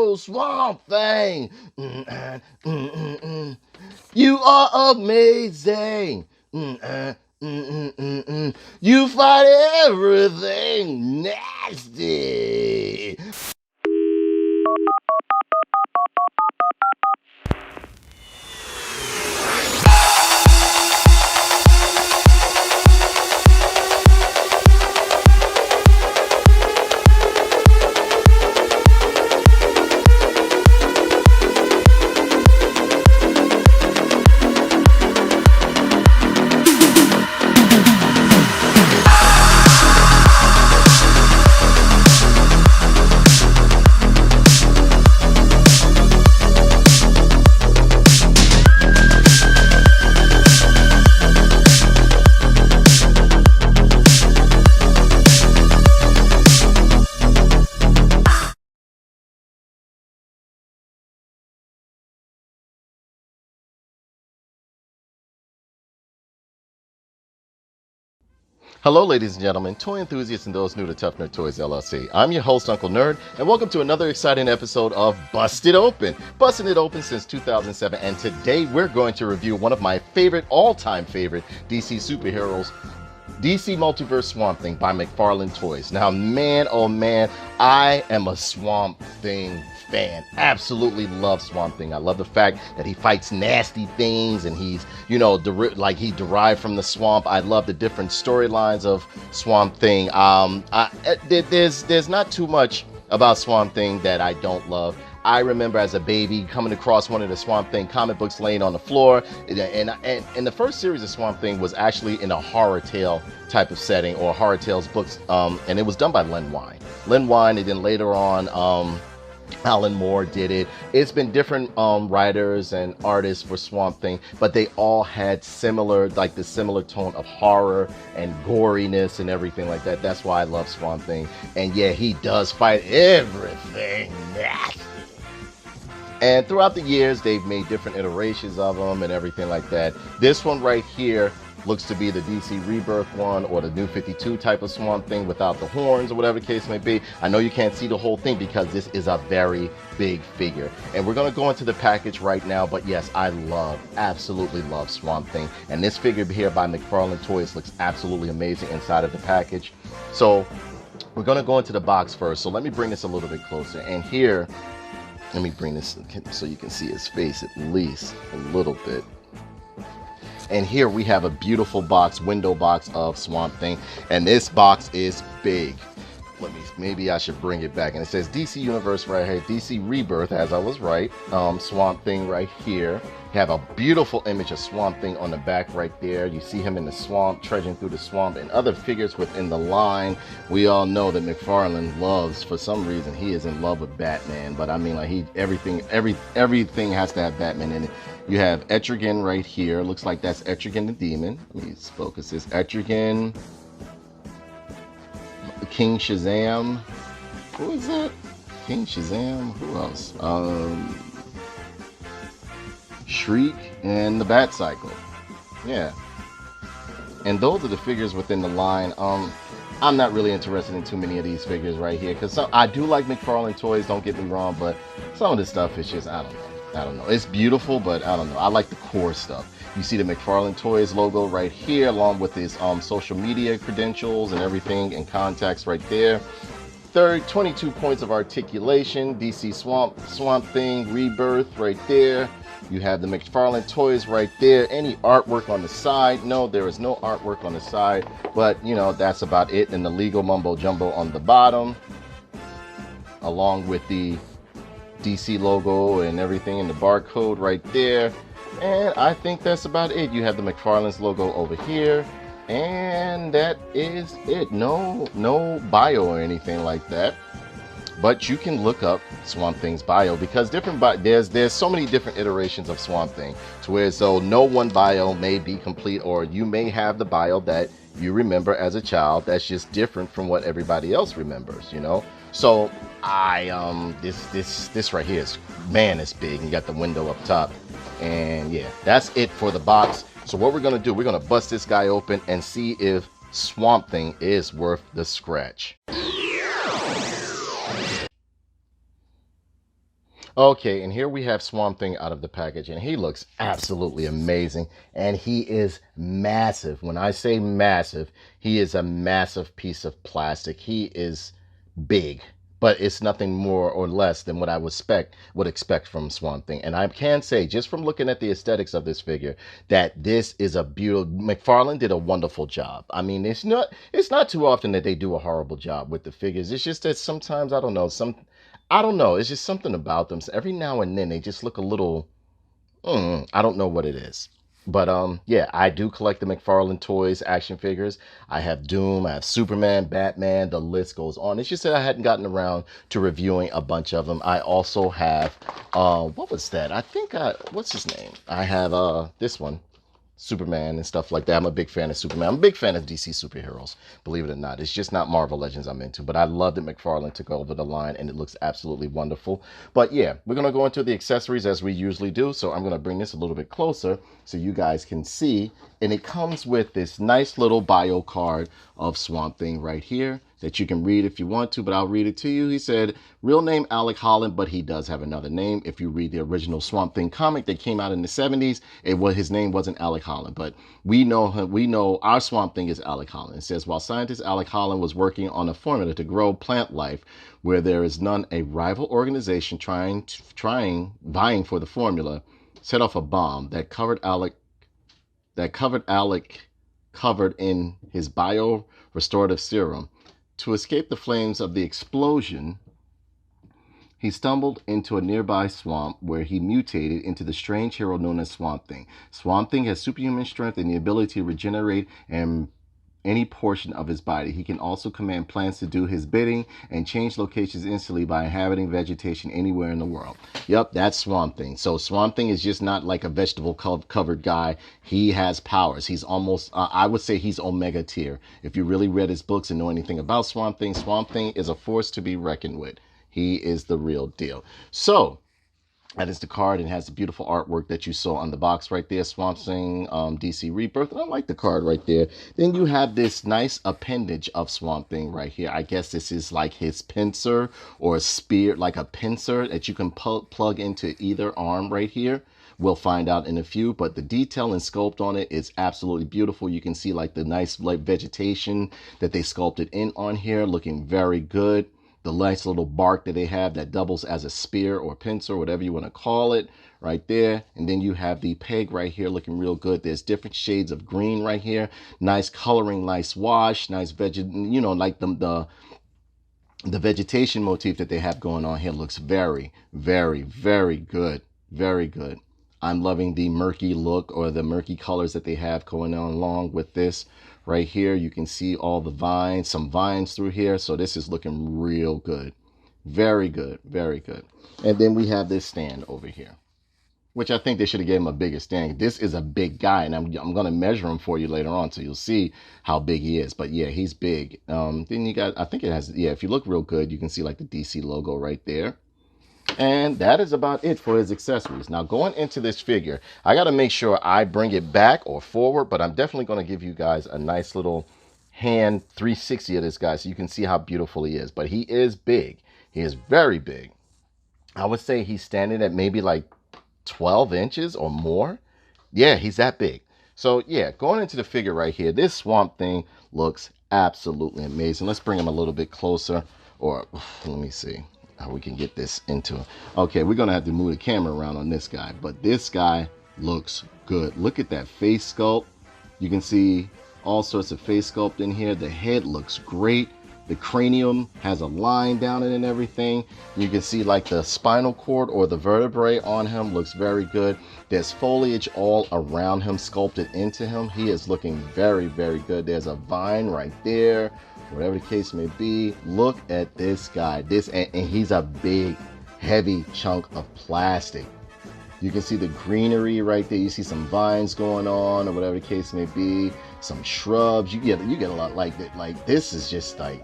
you, Swamp Thing. You are amazing. You fight everything nasty. Hello, ladies and gentlemen, toy enthusiasts and those new to Tough Nerd Toys LLC. I'm your host, Uncle Nerd, and welcome to another exciting episode of Busted Open. Busting it open since 2007, and today we're going to review one of my all-time favorite DC superheroes, DC Multiverse Swamp Thing by McFarlane Toys. Now, man, oh man, I am a Swamp Thing fan. Absolutely love Swamp Thing. I love the fact that he fights nasty things and he's, he derived from the swamp. I love the different storylines of Swamp Thing. There's not too much about Swamp Thing that I don't love. I remember as a baby coming across one of the Swamp Thing comic books laying on the floor, and the first series of Swamp Thing was actually in a horror tale type of setting, or horror tales books, and it was done by Len Wein, and then later on Alan Moore did it. It's been different writers and artists for Swamp Thing, but they all had the similar tone of horror and goriness and everything like that. That's why I love Swamp Thing. And yeah, he does fight everything nasty. And throughout the years, they've made different iterations of them and everything like that. This one right here looks to be the DC Rebirth one, or the New 52 type of Swamp Thing without the horns, or whatever the case may be. I know you can't see the whole thing because this is a very big figure. And we're going to go into the package right now, but yes, I absolutely love Swamp Thing. And this figure here by McFarlane Toys looks absolutely amazing inside of the package. So we're going to go into the box first. So let me bring this a little bit closer. And here, let me bring this so you can see his face at least a little bit. And here we have a beautiful window box of Swamp Thing. And this box is big. Maybe I should bring it back. And it says DC Universe right here, DC Rebirth, as I was right. Swamp Thing right here. You have a beautiful image of Swamp Thing on the back right there. You see him in the swamp, trudging through the swamp, and other figures within the line. We all know that McFarlane loves, for some reason, he is in love with Batman. But I mean, like, everything has to have Batman in it. You have Etrigan right here. Looks like that's Etrigan the Demon. Let me focus this. Etrigan, King Shazam. Who is that? King Shazam. Who else? Shriek and the Bat Cycle. Yeah. And those are the figures within the line. I'm not really interested in too many of these figures right here, because I do like McFarlane Toys, don't get me wrong, but some of this stuff is just, I don't know. It's beautiful, but I don't know. I like the core stuff. You see the McFarlane Toys logo right here, along with his social media credentials and everything, and contacts right there. Third, 22 points of articulation. DC Swamp Thing Rebirth right there. You have the McFarlane Toys right there. Any artwork on the side? No, there is no artwork on the side, but that's about it. And the legal mumbo jumbo on the bottom, along with the DC logo and everything, and the barcode right there. And I think that's about it. You have the McFarlane's logo over here, and that is it. No bio or anything like that. But you can look up Swamp Thing's bio, because there's so many different iterations of Swamp Thing, to where so no one bio may be complete, or you may have the bio that you remember as a child that's just different from what everybody else remembers, So this right here is, man, it's big. You got the window up top, and yeah, that's it for the box. So what we're gonna do, we're gonna bust this guy open and see if Swamp Thing is worth the scratch. Okay, and here we have Swamp Thing out of the package, and he looks absolutely amazing. And he is massive. When I say massive, he is a massive piece of plastic. He is big, but it's nothing more or less than what I would expect from Swamp Thing. And I can say, just from looking at the aesthetics of this figure, that this is a beautiful. McFarlane did a wonderful job. I mean, it's not too often that they do a horrible job with the figures. It's just that sometimes I don't know. It's just something about them. So every now and then they just look a little. I don't know what it is. But yeah, I do collect the McFarlane Toys action figures. I have Doom, I have Superman, Batman, the list goes on. It's just that I hadn't gotten around to reviewing a bunch of them. I also have what was that? I think what's his name? I have this one. Superman and stuff like that. I'm a big fan of Superman. I'm a big fan of DC superheroes, believe it or not. It's just not Marvel Legends I'm into, but I love that McFarlane took over the line and it looks absolutely wonderful. But yeah, we're going to go into the accessories as we usually do. So I'm going to bring this a little bit closer so you guys can see. And it comes with this nice little bio card of Swamp Thing right here that you can read if you want to, but I'll read it to you. He said, real name Alec Holland, but he does have another name. If you read the original Swamp Thing comic that came out in the 70s, his name wasn't Alec Holland, but we know our Swamp Thing is Alec Holland. It says, while scientist Alec Holland was working on a formula to grow plant life where there is none, a rival organization vying for the formula set off a bomb that covered in his bio restorative serum. To escape the flames of the explosion, he stumbled into a nearby swamp where he mutated into the strange hero known as Swamp Thing. Swamp Thing has superhuman strength and the ability to regenerate any portion of his body. He can also command plants to do his bidding and change locations instantly by inhabiting vegetation anywhere in the world. Yep, that's Swamp Thing. So Swamp Thing is just not like a vegetable covered guy. He has powers. He's almost, I would say he's Omega tier. If you really read his books and know anything about Swamp Thing is a force to be reckoned with. He is the real deal. So that is the card and has the beautiful artwork that you saw on the box right there. Swamp Thing, DC Rebirth. And I like the card right there. Then you have this nice appendage of Swamp Thing right here. I guess this is like his pincer or a spear, like a pincer that you can plug into either arm right here. We'll find out in a few, but the detail and sculpt on it is absolutely beautiful. You can see like the nice like vegetation that they sculpted in on here, looking very good. The nice little bark that they have that doubles as a spear or pincer, whatever you want to call it, right there. And then you have the peg right here looking real good. There's different shades of green right here. Nice coloring, nice wash, nice like the vegetation motif that they have going on here looks very, very, very good. Very good. I'm loving the murky look or the murky colors that they have going on along with this. Right here, you can see all the vines, some vines through here. So this is looking real good. Very good, very good. And then we have this stand over here, which I think they should have gave him a bigger stand. This is a big guy, and I'm going to measure him for you later on, so you'll see how big he is. But yeah, he's big. Then you got, I think it has, yeah, if you look real good, you can see like the DC logo right there. And that is about it for his accessories. Now, going into this figure, I got to make sure I bring it back or forward, but I'm definitely going to give you guys a nice little hand 360 of this guy so you can see how beautiful he is. But he is big. He is very big. I would say he's standing at maybe like 12 inches or more. Yeah, he's that big. So yeah, going into the figure right here, this Swamp Thing looks absolutely amazing. Let's bring him a little bit closer, or let me see how we can get this into him. Okay, we're gonna have to move the camera around on this guy, but this guy looks good. Look at that face sculpt. You can see all sorts of face sculpt in here. The head looks great. The cranium has a line down it and everything. You can see like the spinal cord or the vertebrae on him looks very good. There's foliage all around him sculpted into him. He is looking very, very good. There's a vine right there. Whatever the case may be, look at this guy. And he's a big, heavy chunk of plastic. You can see the greenery right there. You see some vines going on, or whatever the case may be. Some shrubs. You get a lot like that. Like this is just like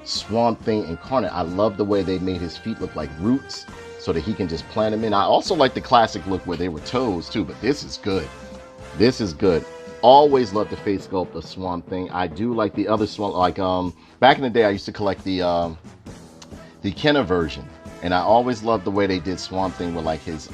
Swamp Thing incarnate. I love the way they made his feet look like roots, so that he can just plant them in. I also like the classic look where they were toes too, but this is good. This is good. Always love the face sculpt of Swamp Thing. I do like the other Swamp, like back in the day I used to collect the Kenner version, And I always loved the way they did Swamp Thing with like his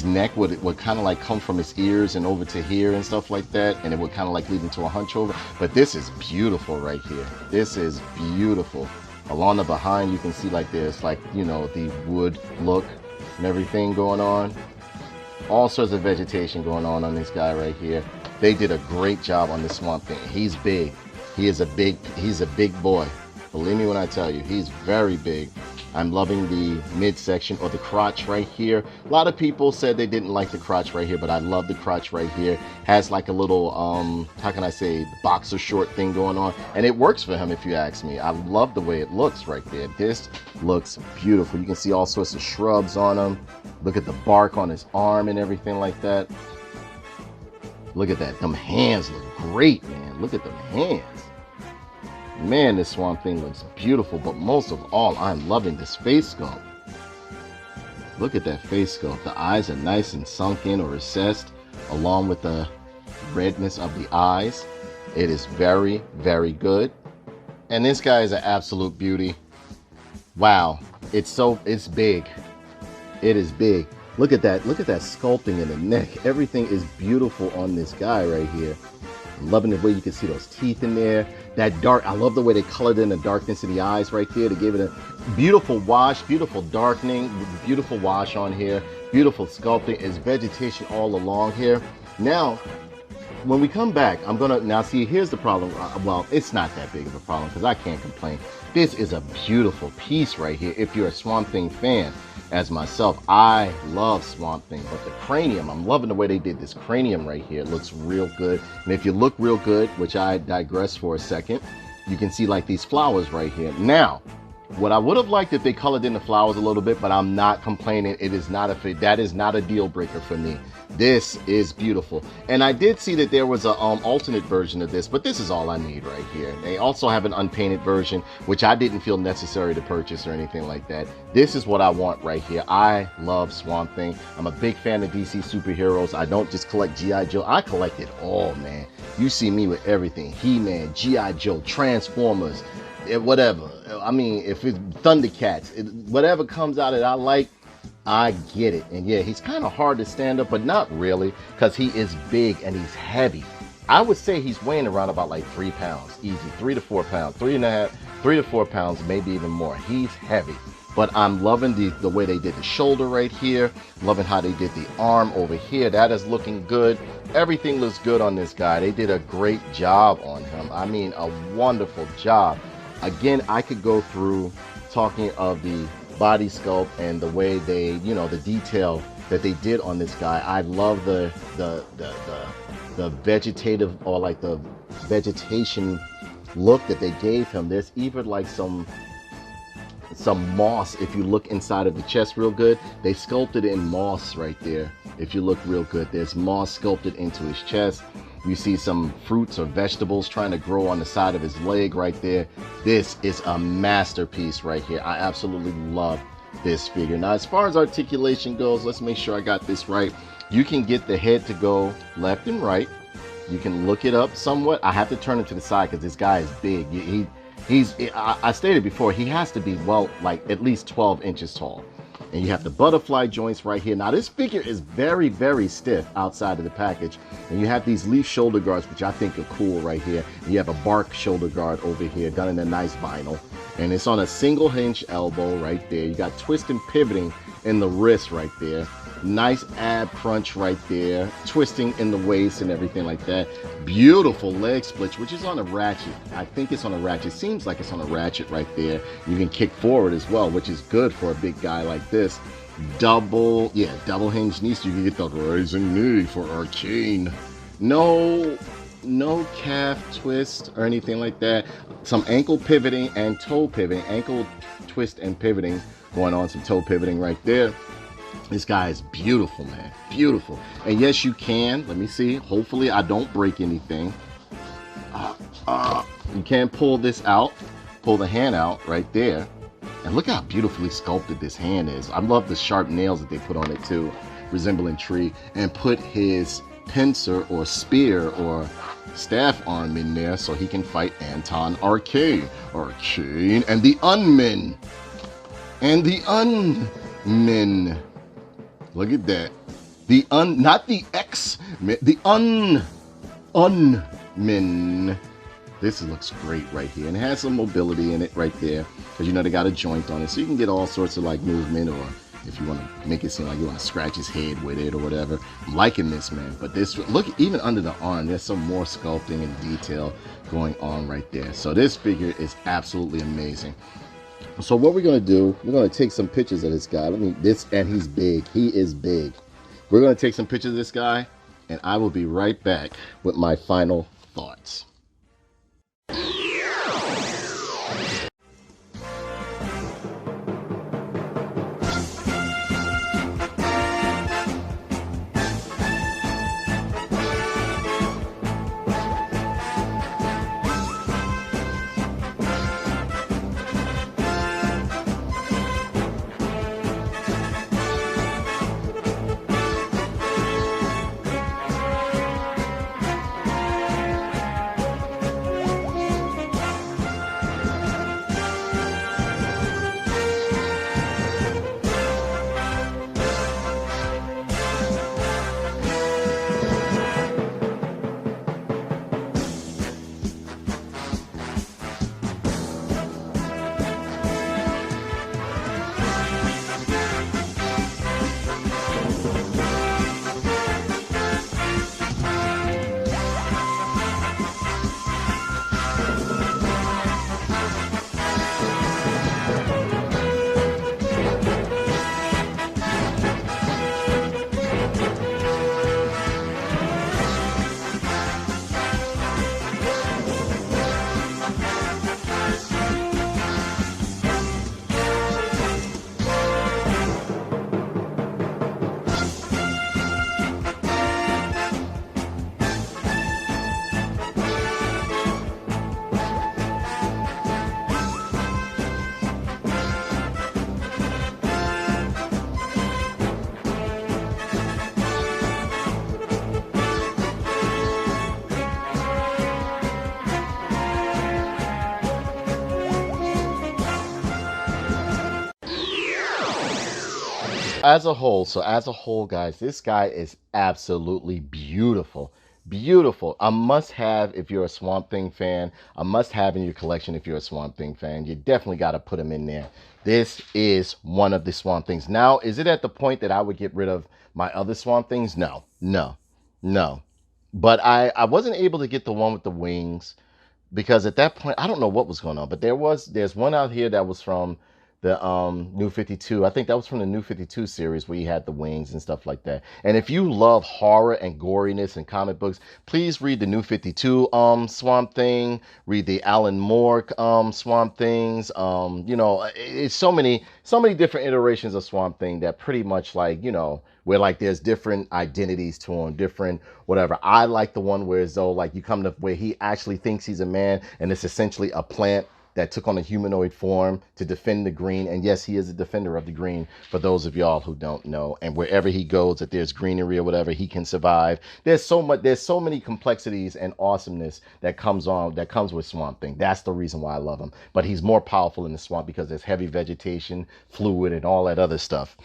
neck would kind of like come from his ears and over to here and stuff like that, and it would kind of like lead into a hunch over. But this is beautiful right here. This is beautiful. Along the behind, you can see like there's like, you know, the wood look and everything going on. All sorts of vegetation going on this guy right here. They did a great job on this Swamp Thing. He's big. He's a big boy. Believe me when I tell you, he's very big. I'm loving the midsection or the crotch right here. A lot of people said they didn't like the crotch right here, but I love the crotch right here. Has like a little, how can I say, boxer short thing going on. And it works for him if you ask me. I love the way it looks right there. This looks beautiful. You can see all sorts of shrubs on him. Look at the bark on his arm and everything like that. Look at that. Them hands look great, man. Look at them hands. Man, this Swamp Thing looks beautiful, but most of all, I'm loving this face sculpt. Look at that face sculpt. The eyes are nice and sunk in or recessed, along with the redness of the eyes. It is very, very good. And this guy is an absolute beauty. Wow, it's big. It is big. Look at that sculpting in the neck. Everything is beautiful on this guy right here. I'm loving the way you can see those teeth in there. That dark, I love the way they colored in the darkness of the eyes right there. They gave it a beautiful wash, beautiful darkening, beautiful wash on here, beautiful sculpting. It's vegetation all along here. Now, when we come back, I'm gonna, now see, here's the problem. Well, it's not that big of a problem because I can't complain. This is a beautiful piece right here. If you're a Swamp Thing fan, as myself, I love Swamp Thing, but the cranium, I'm loving the way they did this cranium right here. It looks real good. And if you look real good, which I digress for a second, you can see like these flowers right here. Now, what I would have liked if they colored in the flowers a little bit, but I'm not complaining. It is not that is not a deal breaker for me. This is beautiful. And I did see that there was a alternate version of this, but this is all I need right here. They also have an unpainted version, which I didn't feel necessary to purchase or anything like that. This is what I want right here. I love Swamp Thing. I'm a big fan of DC superheroes. I don't just collect G.I. Joe. I collect it all, man. You see me with everything. He-Man, G.I. Joe, Transformers, whatever. I mean, if it's Thundercats, whatever comes out that I like, I get it. And yeah, he's kind of hard to stand up, but not really, because he is big and he's heavy. I would say he's weighing around about like 3 pounds, easy, 3 to 4 pounds, 3.5, 3 to 4 pounds, maybe even more. He's heavy. But I'm loving the way they did the shoulder right here, loving how they did the arm over here. That is looking good. Everything looks good on this guy. They did a great job on him. I mean, a wonderful job. Again, I could go through talking of the body sculpt and the way they, you know, the detail that they did on this guy. I love the vegetative, or like the vegetation look that they gave him. There's even like some moss. If you look inside of the chest real good, they sculpted in moss right there. If you look real good, there's moss sculpted into his chest. You see some fruits or vegetables trying to grow on the side of his leg right there. This is a masterpiece right here. I absolutely love this figure. Now, as far as articulation goes, let's make sure I got this right. You can get the head to go left and right. You can look it up somewhat. I have to turn it to the side because this guy is big. I stated before, he has to be, well, like at least 12 inches tall. And you have the butterfly joints right here. Now this figure is very, very stiff outside of the package. And you have these leaf shoulder guards, which I think are cool right here. And you have a bark shoulder guard over here, done in a nice vinyl. And it's on a single hinge elbow right there. You got twist and pivoting in the wrist right there. Nice ab crunch right there. Twisting in the waist and everything like that. Beautiful leg splits, which is on a ratchet. I think it's on a ratchet. Seems like it's on a ratchet right there. You can kick forward as well, which is good for a big guy like this. Double hinge knees. So you can get the rising knee for arcane. No calf twist or anything like that. Some ankle pivoting and toe pivoting. Ankle twist and pivoting going on. Some toe pivoting right there. This guy is beautiful, man. Beautiful. And yes, you can. Let me see. Hopefully I don't break anything. You can pull this out. Pull the hand out right there. And look how beautifully sculpted this hand is. I love the sharp nails that they put on it too, resembling tree. And put his pincer or spear or staff arm in there so he can fight Anton Arcane and the Unmen. and the unmen. Look at that. Not the X-men, the unmen. This looks great right here, and it has some mobility in it right there, because you know they got a joint on it, so you can get all sorts of like movement, or if you want to make it seem like you want to scratch his head with it or whatever. I'm liking this, man. But this, look, even under the arm, there's some more sculpting and detail going on right there. So this figure is absolutely amazing. So what we're gonna do, we're gonna take some pictures of this guy. And he's big. He is big. We're gonna take some pictures of this guy, and I will be right back with my final thoughts. As a whole, guys, this guy is absolutely beautiful. Beautiful. A must have if you're a Swamp Thing fan. A must have in your collection if you're a Swamp Thing fan. You definitely got to put him in there. This is one of the Swamp Things. Now, is it at the point that I would get rid of my other Swamp Things? No. But I wasn't able to get the one with the wings, because at that point, I don't know what was going on, but there's one out here that was from the New 52. I think that was from the New 52 series, where he had the wings and stuff like that. And if you love horror and goriness and comic books, please read the New 52 Swamp Thing, read the Alan Moore Swamp Things. You know, it's so many different iterations of Swamp Thing that pretty much, like, you know, where like there's different identities to him, different whatever. I like the one where, as though, like, you come to where he actually thinks he's a man, and it's essentially a plant that took on a humanoid form to defend the green. And yes, he is a defender of the green, for those of y'all who don't know. And wherever he goes, if there's greenery or whatever, he can survive. There's so many complexities and awesomeness that comes with Swamp Thing. That's the reason why I love him. But he's more powerful in the swamp because there's heavy vegetation, fluid, and all that other stuff.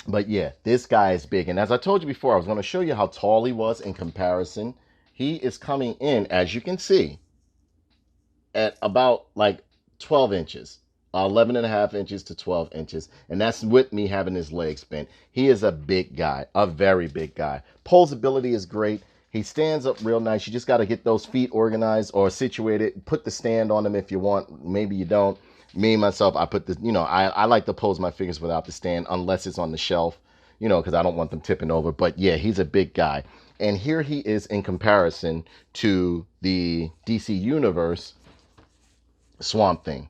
But yeah, this guy is big. And as I told you before, I was going to show you how tall he was in comparison. He is coming in, as you can see, at about like 12 inches, 11 and a half inches to 12 inches. And that's with me having his legs bent. He is a big guy, a very big guy. Posability is great. He stands up real nice. You just got to get those feet organized or situated. Put the stand on him if you want. Maybe you don't. Me, myself, I put the, you know, I like to pose my figures without the stand unless it's on the shelf, you know, because I don't want them tipping over. But yeah, he's a big guy. And here he is in comparison to the DC Universe Swamp Thing.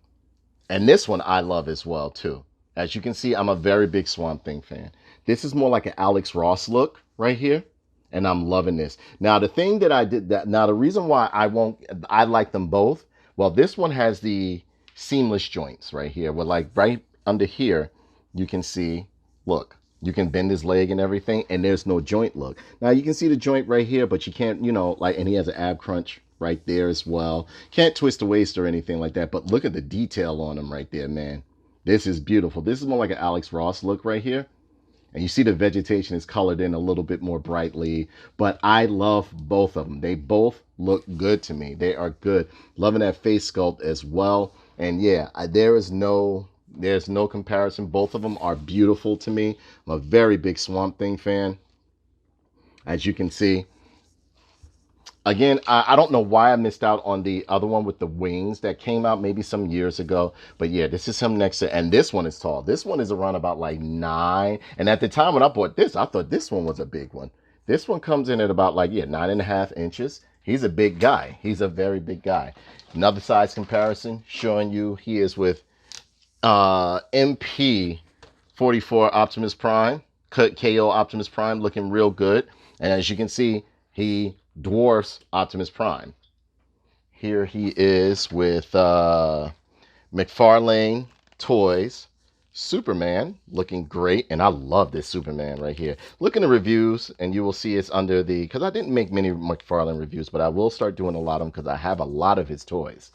And this one I love as well too. As you can see, I'm a very big Swamp Thing fan. This is more like an Alex Ross look right here, and I'm loving this. Now the thing that I did that now the reason why I like them both. Well, this one has the seamless joints right here. Well, like right under here, you can see, look, you can bend his leg and everything, and there's no joint look. Now you can see the joint right here, but you can't, you know, like, and he has an ab crunch right there as well. Can't twist the waist or anything like that, but look at the detail on him right there, man. This is beautiful. This is more like an Alex Ross look right here. And you see the vegetation is colored in a little bit more brightly, but I love both of them. They both look good to me. They are good. Loving that face sculpt as well. And yeah, there's no comparison. Both of them are beautiful to me. I'm a very big Swamp Thing fan, as you can see. Again, I don't know why I missed out on the other one with the wings that came out maybe some years ago. But yeah, this is him next to, and this one is tall. This one is around about like 9. And at the time when I bought this, I thought this one was a big one. This one comes in at about like, yeah, 9.5 inches. He's a big guy. He's a very big guy. Another size comparison showing you he is with MP 44 Optimus Prime, KO Optimus Prime, looking real good. And as you can see, he dwarfs Optimus Prime. Here he is with McFarlane Toys, Superman, looking great. And I love this Superman right here. Look in the reviews and you will see it's under the, because I didn't make many McFarlane reviews, but I will start doing a lot of them because I have a lot of his toys.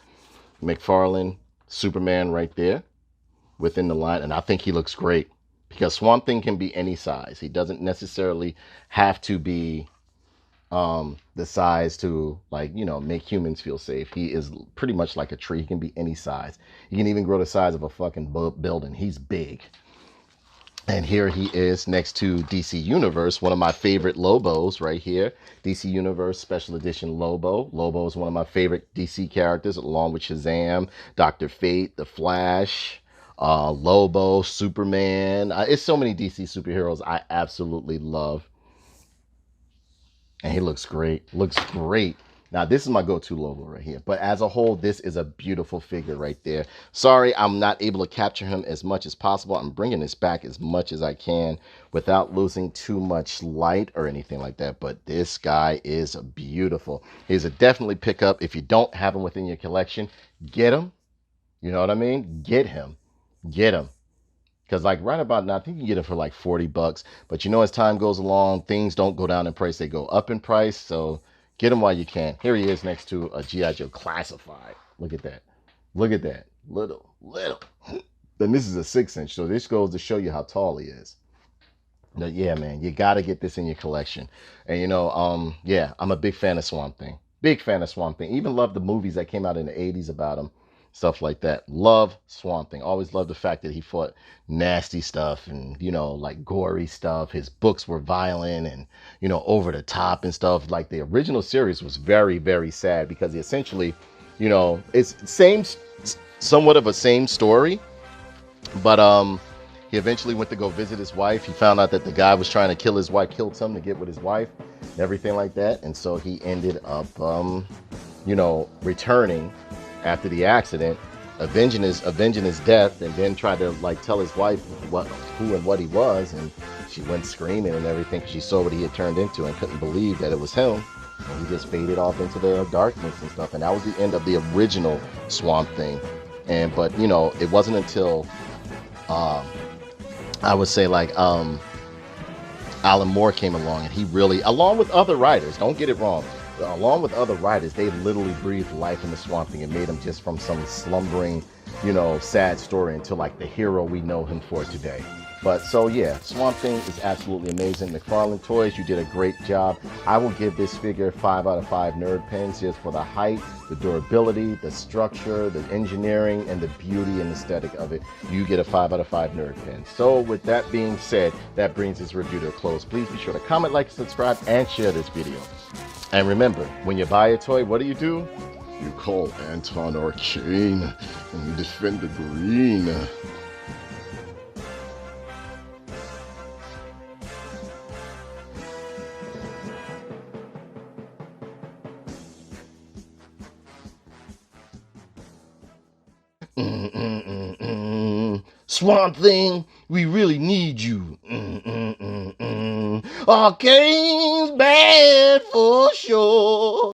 McFarlane Superman right there within the line, and I think he looks great because Swamp Thing can be any size. He doesn't necessarily have to be the size to, like, you know, make humans feel safe. He is pretty much like a tree. He can be any size. He can even grow the size of a fucking building. He's big. And here he is next to DC Universe, one of my favorite Lobos right here. DC Universe Special Edition Lobo. Lobo is one of my favorite DC characters, along with Shazam, Dr. Fate, The Flash, Lobo, Superman. It's so many DC superheroes I absolutely love. And he looks great. Looks great. Now, this is my go-to logo right here. But as a whole, this is a beautiful figure right there. Sorry, I'm not able to capture him as much as possible. I'm bringing this back as much as I can without losing too much light or anything like that. But this guy is beautiful. He's a definitely pick up. If you don't have him within your collection, get him. You know what I mean? Get him. Get him. Because like right about now, I think you can get it for like $40. But you know, as time goes along, things don't go down in price. They go up in price. So get them while you can. Here he is next to a G.I. Joe Classified. Look at that. Look at that. Little. Then this is a 6-inch. So this goes to show you how tall he is. But yeah, man, you got to get this in your collection. And you know, yeah, I'm a big fan of Swamp Thing. Big fan of Swamp Thing. Even love the movies that came out in the 80s about him. Stuff like that. Love Swamp Thing. Always loved the fact that he fought nasty stuff and, you know, like gory stuff. His books were violent and, you know, over the top and stuff. Like the original series was very, very sad because he essentially, you know, it's somewhat of a same story. But he eventually went to go visit his wife. He found out that the guy was trying to kill his wife, killed something to get with his wife, and everything like that. And so he ended up, you know, returning after the accident, avenging his death, and then tried to like tell his wife who and what he was, and she went screaming and everything because she saw what he had turned into and couldn't believe that it was him. And he just faded off into the darkness and stuff. And that was the end of the original Swamp Thing. But you know, it wasn't until I would say like Alan Moore came along, and he really, along with other writers, don't get it wrong, along with other writers, they literally breathed life in the Swamp Thing and made him just from some slumbering, you know, sad story into like the hero we know him for today. But so yeah, Swamp Thing is absolutely amazing. McFarlane Toys, you did a great job. I will give this figure 5 out of 5 nerd pins just for the height, the durability, the structure, the engineering, and the beauty and aesthetic of it. You get a 5 out of 5 nerd pin. So with that being said, that brings this review to a close. Please be sure to comment, like, subscribe, and share this video. And remember, when you buy a toy, what do? You call Anton Arcane and you defend the green. Swamp Thing, we really need you. Arcane's bad for sure.